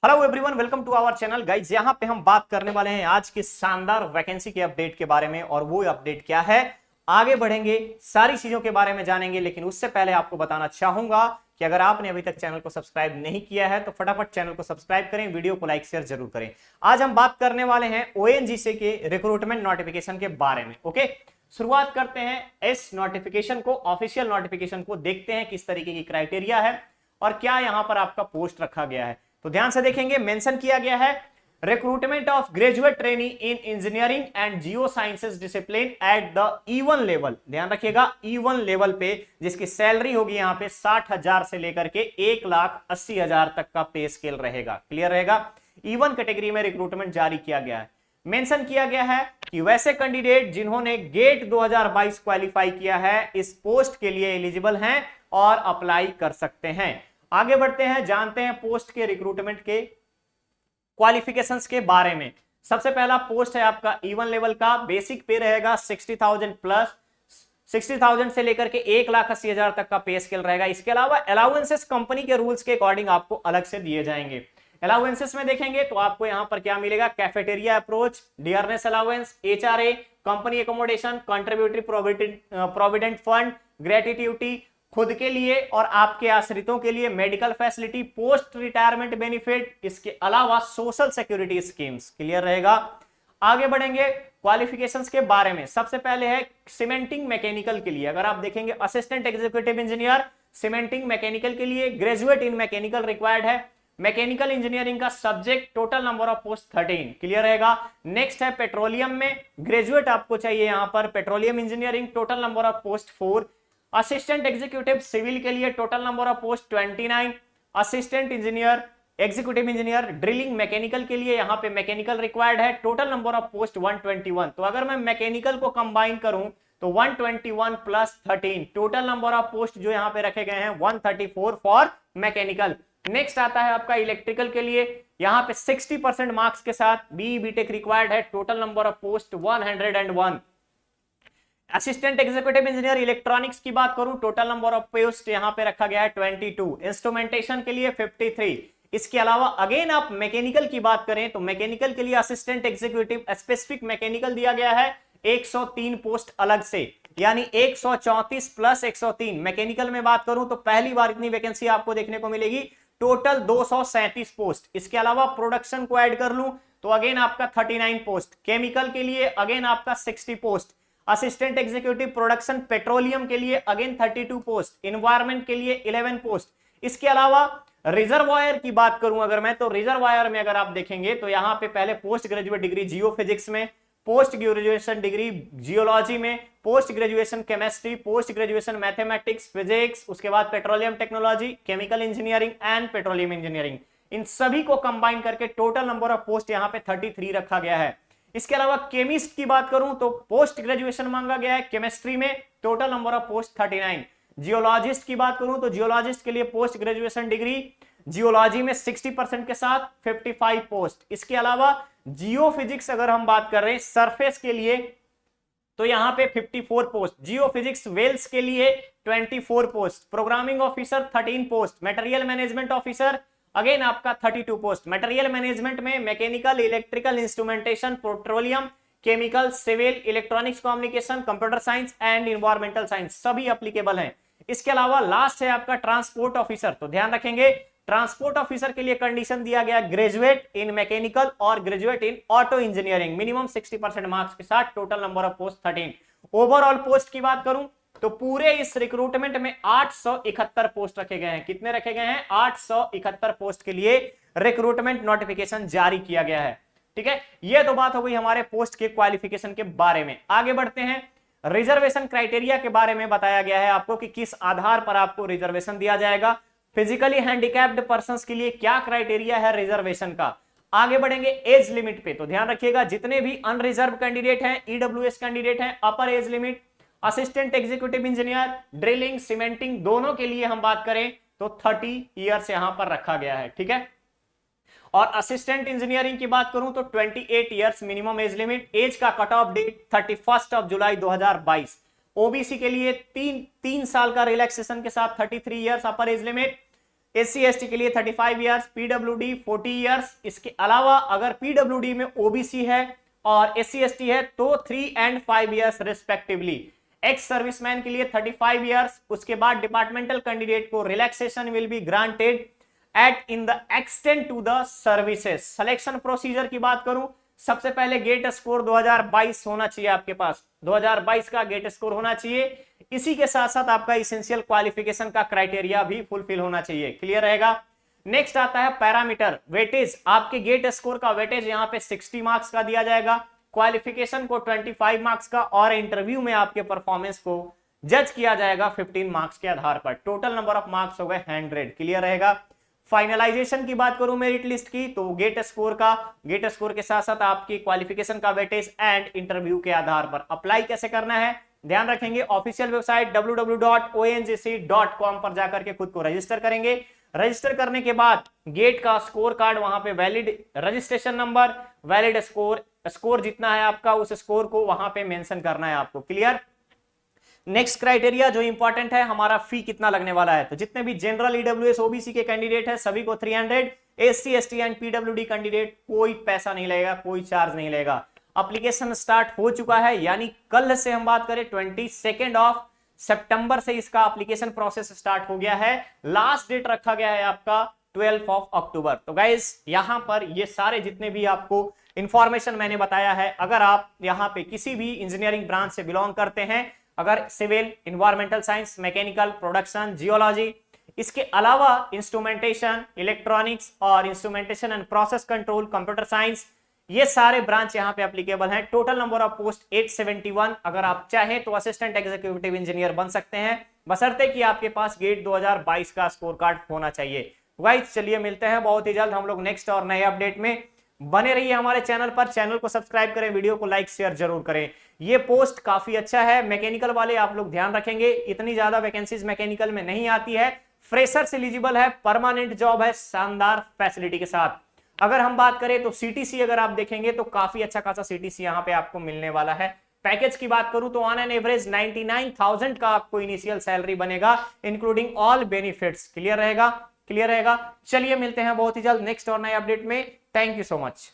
Hello everyone, welcome to our channel guys. यहाँ पे हम बात करने वाले हैं आज की शानदार वैकेंसी के अपडेट के बारे में। और वो अपडेट क्या है, आगे बढ़ेंगे, सारी चीजों के बारे में जानेंगे। लेकिन उससे पहले आपको बताना चाहूंगा कि अगर आपने अभी तक चैनल को सब्सक्राइब नहीं किया है तो फटाफट चैनल को सब्सक्राइब करें, वीडियो को लाइक शेयर जरूर करें। आज हम बात करने वाले हैं ओएनजीसी के रिक्रूटमेंट नोटिफिकेशन के बारे में। ओके, शुरुआत करते हैं इस नोटिफिकेशन को, ऑफिशियल नोटिफिकेशन को। देखते हैं किस तरीके की क्राइटेरिया है और क्या यहां पर आपका पोस्ट रखा गया है। तो ध्यान से देखेंगे, मेंशन किया गया है recruitment of graduate trainee in engineering and Jio sciences discipline at the E1 level. ध्यान रखिएगा, E1 लेवल पे, जिसकी सैलरी होगी यहां पे 60,000 से लेकर के 1,80,000 तक का पे स्केल रहेगा। क्लियर रहेगा। E1 कैटेगरी में रिक्रूटमेंट जारी किया गया है। मेंशन किया गया है कि वैसे कैंडिडेट जिन्होंने गेट 2022 क्वालिफाई किया है इस पोस्ट के लिए एलिजिबल हैं और अप्लाई कर सकते हैं। आगे बढ़ते हैं, जानते हैं पोस्ट के रिक्रूटमेंट के क्वालिफिकेशंस के बारे में। सबसे पहला पोस्ट है आपका E1 लेवल का। बेसिक पे रहेगा 60,000 प्लस, 60,000 से लेकर के 1,80,000 तक का पे स्केल रहेगा। इसके अलावा अलाउंसेस कंपनी के रूल्स के अकॉर्डिंग आपको अलग से दिए जाएंगे। अलाउंसेस में देखेंगे तो आपको यहां पर क्या मिलेगा, cafeteria approach, dearness allowance, HRA, company accommodation, contributory provident fund, gratuity खुद के लिए और आपके आश्रितों के लिए, medical facility, post retirement benefit, इसके अलावा सोशल सिक्योरिटी स्कीम्स। क्लियर रहेगा। आगे बढ़ेंगे क्वालिफिकेशंस के बारे में। सबसे पहले है सीमेंटिंग मैकेनिकल के लिए। अगर आप देखेंगे assistant executive engineer cementing mechanical के लिए, ग्रेजुएट इन मैकेनिकल रिक्वायर्ड है। मैकेनिकल इंजीनियरिंग का subject, total number of post 13। Clear रहेगा। नेक्स्ट है पेट्रोलियम में, ग्रेजुएट आपको चाहिए यहां पर petroleum engineering, total number of post 4। Assistant executive civil के लिए total number of post 29। Assistant engineer executive engineer drilling mechanical के लिए यहां पे मैकेनिकल रिक्वायर्ड है, टोटल नंबर ऑफ पोस्ट 121। तो अगर मैं मैकेनिकल को कंबाइन करूं तो 121 plus 13, total number of post जो यहां पे रखे गए हैं 134 फॉर मैकेनिकल। नेक्स्ट आता है आपका इलेक्ट्रिकल के लिए। यहां पे 60% मार्क्स के साथ BE BTech रिक्वायर्ड है, total number of post 101। Assistant executive engineer electronics की बात करूं, टोटल नंबर ऑफ पोस्ट यहां पे रखा गया है 22। इंस्ट्रूमेंटेशन के लिए 53। इसके अलावा अगेन आप मैकेनिकल की बात करें तो मैकेनिकल के लिए असिस्टेंट एग्जीक्यूटिव स्पेसिफिक मैकेनिकल दिया गया है 103 पोस्ट अलग से, यानी 134 प्लस 103। मैकेनिकल में बात करूं तो पहली बार इतनी वैकेंसी आपको देखने को मिलेगी, टोटल 237 पोस्ट। इसके अलावा प्रोडक्शन को ऐड कर लूं तो अगेन आपका 39 पोस्ट। केमिकल के लिए अगेन आपका 60 post. Assistant executive production petroleum के लिए अगेन 32 पोस्ट। इन्वायरमेंट के लिए 11 पोस्ट। इसके अलावा रिजर्वायर की बात करूं अगर मैं, तो रिजर्वायर में अगर आप देखेंगे तो यहां पे पहले post graduate degree geophysics में, पोस्ट ग्रेजुएशन डिग्री जियोलॉजी में, post graduation chemistry, post graduation mathematics physics, उसके बाद petroleum technology, chemical engineering and petroleum engineering, इन सभी को कंबाइन करके टोटल नंबर ऑफ पोस्ट यहां पे 33 रखा गया है। इसके अलावा केमिस्ट की बात करूं तो पोस्ट ग्रेजुएशन मांगा गया है केमिस्ट्री में, total number of post 39। Geologist की बात करूं तो जियोलॉजिस्ट के लिए पोस्ट ग्रेजुएशन डिग्री जियोलॉजी में 60% के साथ 55 पोस्ट। इसके अलावा जियो फिजिक्स अगर हम बात कर रहे हैं सरफेस के लिए तो यहां पे 54 पोस्ट। जियो फिजिक्स वेल्स के लिए 24 post. Programming officer 13 post. Material management officer again आपका 32 पोस्ट। मटेरियल मैनेजमेंट में mechanical, electrical, instrumentation, petroleum, chemical, civil, electronics communication, computer science and environmental science सभी एप्लीकेबल हैं। इसके अलावा लास्ट है आपका ट्रांसपोर्ट ऑफिसर। तो ध्यान रखेंगे, ट्रांसपोर्ट ऑफिसर के लिए कंडीशन दिया गया ग्रेजुएट इन मैकेनिकल और graduate in auto engineering, minimum 60% marks के साथ, total number of post 13। Overall post की बात करूं तो पूरे इस रिक्रूटमेंट में 871 पोस्ट रखे गए हैं। कितने रखे गए हैं? 871 पोस्ट के लिए रिक्रूटमेंट नोटिफिकेशन जारी किया गया है। ठीक है, यह तो बात हो गई हमारे पोस्ट के क्वालिफिकेशन के बारे में। आगे बढ़ते हैं, रिजर्वेशन क्राइटेरिया के बारे में बताया गया है आपको कि किस आधार पर आपको रिजर्वेशन दिया जाएगा। फिजिकली हैंडिकैप्ड पर्संस के लिए क्या क्राइटेरिया है रिजर्वेशन का। आगे बढ़ेंगे एज लिमिट पे, तो ध्यान रखिएगा जितने भी अनरिजर्व कैंडिडेट हैं, EWS कैंडिडेट हैं, अपर age limit, assistant executive engineer, drilling, cementing दोनों के लिए हम बात करें तो 30 ईयर्स यहां पर रखा गया है। ठीक है, और असिस्टेंट इंजीनियरिंग की बात करूं तो 28 years minimum age limit. Age का कट ऑफ डेट 31 जुलाई 2022। ओबीसी के लिए तीन साल का रिलैक्सेशन के साथ 33 ईयर्स अपर एज लिमिट। SC/ST के लिए 35 ईयर्स, PWD 40 ईयर्स। इसके अलावा अगर PWD में OBC है और SC/ST है तो 3 and 5 years respectively. Ex serviceman के लिए 35 ईयर्स। उसके बाद डिपार्टमेंटल कैंडिडेट को relaxation will be granted at in the extend to the services. Selection procedure की बात करूं, सबसे पहले गेट स्कोर 2022 होना चाहिए आपके पास, 2022 का गेट स्कोर होना चाहिए। इसी के साथ साथ आपका इसेंशियल क्वालिफिकेशन का क्राइटेरिया भी फुलफिल होना चाहिए। क्लियर रहेगा। नेक्स्ट आता है पैरामीटर वेटेज। आपके गेट स्कोर का वेटेज यहाँ पे 60 मार्क्स का दिया जाएगा, क्वालिफिकेशन को 25 मार्क्स का, और इंटरव्यू में आपके परफॉर्मेंस को जज किया जाएगा 15 मार्क्स के आधार पर। टोटल नंबर ऑफ मार्क्स हो गए 100। क्लियर रहेगा। फाइनलाइजेशन की बात करूं मेरिट लिस्ट की, तो गेट स्कोर के साथ साथ आपकी क्वालिफिकेशन का वेटेज एंड इंटरव्यू के आधार पर। अप्लाई कैसे करना है ध्यान रखेंगे, ऑफिशियल वेबसाइट www.ongc.com पर जाकर के खुद को रजिस्टर करेंगे। रजिस्टर करने के बाद गेट का स्कोर कार्ड, वहां पे valid registration number, valid score जितना है आपका, उस स्कोर को वहां पे मेंशन करना है आपको। क्लियर। नेक्स्ट क्राइटेरिया जो इंपॉर्टेंट है, हमारा फी कितना लगने वाला है। तो जितने भी जनरल ईडब्ल्यूएस ओबीसी के कैंडिडेट है सभी को 300, SC/ST एंड PWD कैंडिडेट कोई पैसा नहीं लगेगा, कोई चार्ज नहीं लगेगा। एप्लीकेशन स्टार्ट हो चुका है, यानी कल से हम बात करें 22 सितंबर से इसका एप्लीकेशन प्रोसेस स्टार्ट हो गया है। लास्ट डेट रखा गया है आपका 12 अक्टूबर। तो गाइस यहां पर ये सारे जितने भी आपको इंफॉर्मेशन मैंने बताया है, अगर आप यहाँ पे किसी भी इंजीनियरिंग ब्रांच से बिलोंग करते हैं, अगर civil, environmental science, mechanical, production, geology, इसके अलावा इंस्ट्रूमेंटेशन, इलेक्ट्रॉनिक्स और instrumentation and process control, computer science, ये सारे ब्रांच यहाँ पे एप्लीकेबल हैं। Total number of post 871। अगर आप चाहें तो असिस्टेंट एग्जीक्यूटिव इंजीनियर बन सकते हैं, बशर्ते कि आपके पास गेट 2022 का स्कोर कार्ड होना चाहिए। गाइस चलिए मिलते हैं बहुत ही जल्द हम लोग नेक्स्ट और नए अपडेट में। बने रहिए हमारे चैनल पर, चैनल को सब्सक्राइब करें, वीडियो को लाइक शेयर जरूर करें। ये पोस्ट काफी अच्छा है, मैकेनिकल वाले आप लोग ध्यान रखेंगे, इतनी ज्यादा वैकेंसीज मैकेनिकल में नहीं आती है, फ्रेशर्स एलिजिबल है, परमानेंट जॉब है, शानदार फैसिलिटी के साथ। अगर हम बात करें तो CTC अगर आप देखेंगे तो काफी अच्छा खासा CTC यहाँ पे आपको मिलने वाला है। पैकेज की बात करूं तो ऑन एन एवरेज 99,000 का आपको इनिशियल सैलरी बनेगा, इंक्लूडिंग ऑल बेनिफिट्स। क्लियर रहेगा। चलिए मिलते हैं बहुत ही जल्द नेक्स्ट और नए अपडेट में। Thank you so much.